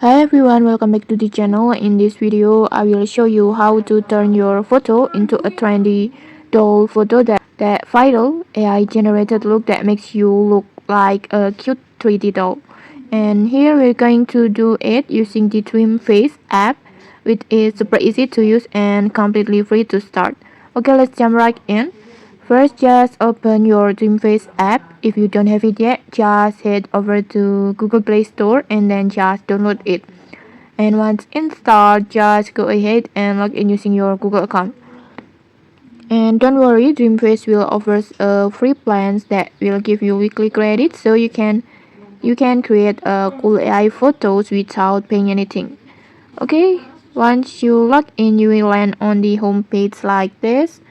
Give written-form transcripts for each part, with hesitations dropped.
Hi everyone, welcome back to the channel. In this video, I will show you how to turn your photo into a trendy doll photo that viral AI generated look that makes you look like a cute 3D doll. And here we're going to do it using the DreamFace app, which is super easy to use and completely free to start. Okay, let's jump right in. First, just open your DreamFace app. If you don't have it yet, just head over to Google Play Store and then just download it. And once installed, just go ahead and log in using your Google account. And don't worry, DreamFace will offer free plans that will give you weekly credits, so you can create cool AI photos without paying anything. Okay, once you log in, you will land on the home page like this,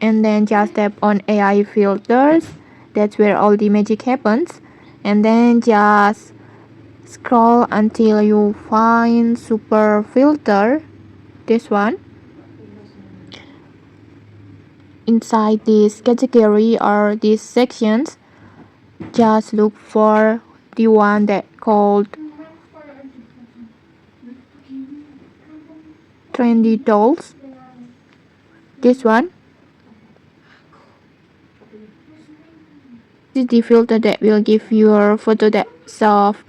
and then just tap on AI filters. That's where all the magic happens. And then just scroll until you find super filter, this one. Inside this category or these sections, just look for the one that called trendy dolls, this one. This is the filter that will give your photo that soft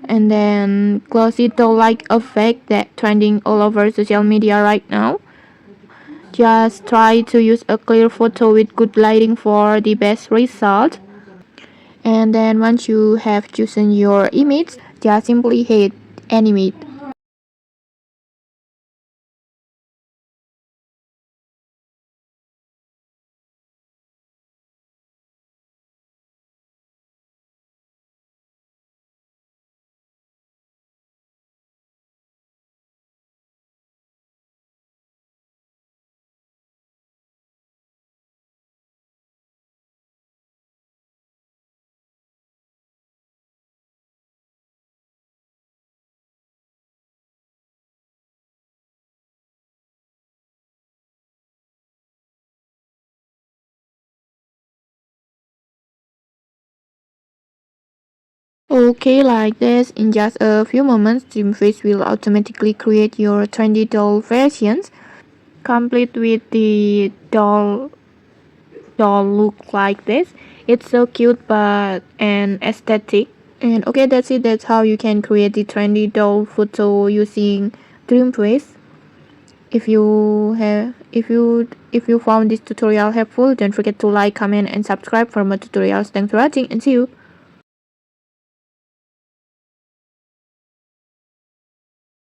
and then glossy doll like effect that trending all over social media right now. Just try to use a clear photo with good lighting for the best result. And then once you have chosen your image, just simply hit animate. Okay, like this, in just a few moments, DreamFace will automatically create your trendy doll versions, complete with the doll look like this. It's so cute but and aesthetic. And okay, that's it. That's how you can create the trendy doll photo using DreamFace. If you found this tutorial helpful, don't forget to like, comment, and subscribe for more tutorials. Thanks for watching and see you.